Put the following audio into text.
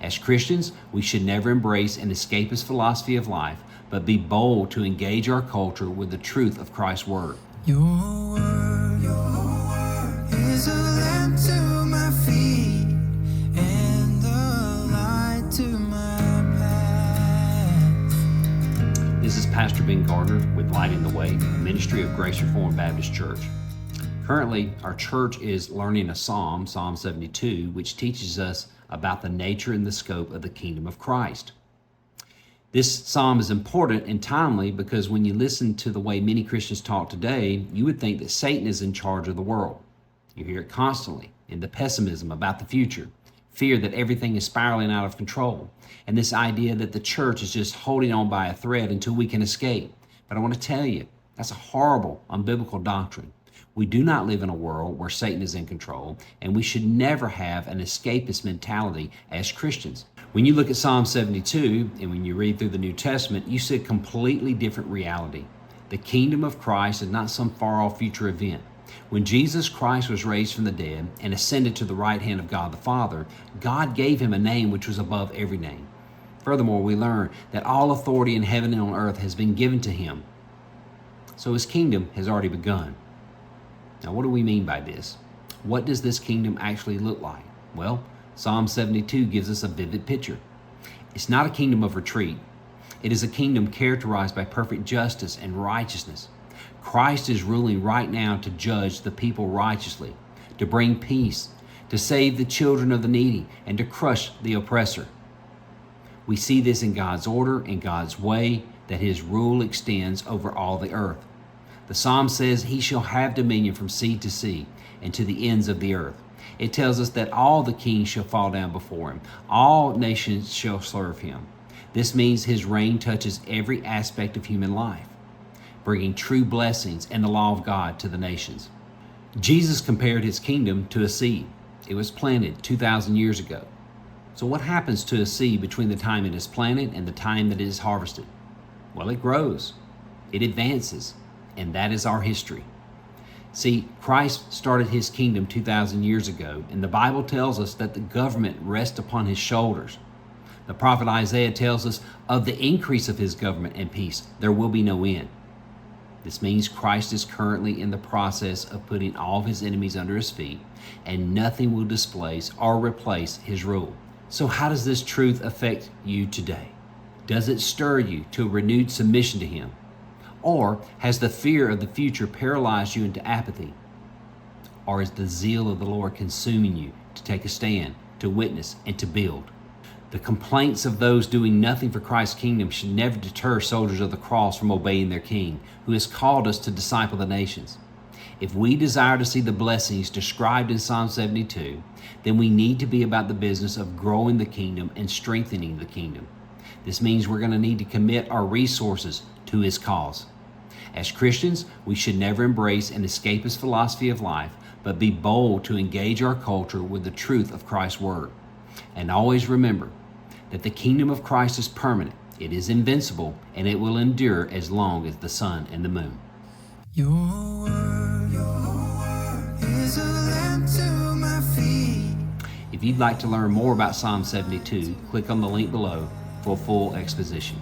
As Christians, we should never embrace an escapist philosophy of life, but be bold to engage our culture with the truth of Christ's Word. Your word is a lamp to my feet and a light to my path. This is Pastor Ben Gardner with Lighting the Way, a ministry of Grace Reformed Baptist Church. Currently, our church is learning a psalm, Psalm 72, which teaches us about the nature and the scope of the kingdom of Christ. This psalm is important and timely because when you listen to the way many Christians talk today, you would think that Satan is in charge of the world. You hear it constantly in the pessimism about the future, fear that everything is spiraling out of control, and this idea that the church is just holding on by a thread until we can escape. But I want to tell you, that's a horrible, unbiblical doctrine. We do not live in a world where Satan is in control, and we should never have an escapist mentality as Christians. When you look at Psalm 72, and when you read through the New Testament, you see a completely different reality. The kingdom of Christ is not some far-off future event. When Jesus Christ was raised from the dead and ascended to the right hand of God the Father, God gave him a name which was above every name. Furthermore, we learn that all authority in heaven and on earth has been given to him. So his kingdom has already begun. Now, what do we mean by this? What does this kingdom actually look like? Well, Psalm 72 gives us a vivid picture. It's not a kingdom of retreat. It is a kingdom characterized by perfect justice and righteousness. Christ is ruling right now to judge the people righteously, to bring peace, to save the children of the needy, and to crush the oppressor. We see this in God's order and God's way, that his rule extends over all the earth. The psalm says he shall have dominion from sea to sea and to the ends of the earth. It tells us that all the kings shall fall down before him. All nations shall serve him. This means his reign touches every aspect of human life, bringing true blessings and the law of God to the nations. Jesus compared his kingdom to a seed. It was planted 2,000 years ago. So what happens to a seed between the time it is planted and the time that it is harvested? Well, it grows. It advances. And that is our history. See, Christ started his kingdom 2,000 years ago, and the Bible tells us that the government rests upon his shoulders. The prophet Isaiah tells us of the increase of his government and peace, there will be no end. This means Christ is currently in the process of putting all of his enemies under his feet, and nothing will displace or replace his rule. So how does this truth affect you today? Does it stir you to a renewed submission to him? Or has the fear of the future paralyzed you into apathy? Or is the zeal of the Lord consuming you to take a stand, to witness, and to build? The complaints of those doing nothing for Christ's kingdom should never deter soldiers of the cross from obeying their King, who has called us to disciple the nations. If we desire to see the blessings described in Psalm 72, then we need to be about the business of growing the kingdom and strengthening the kingdom. This means we're going to need to commit our resources to his cause. As Christians, we should never embrace an escapist philosophy of life, but be bold to engage our culture with the truth of Christ's Word. And always remember that the kingdom of Christ is permanent, it is invincible, and it will endure as long as the sun and the moon. Your word is a lamp to my feet. If you'd like to learn more about Psalm 72, click on the link below for a full exposition.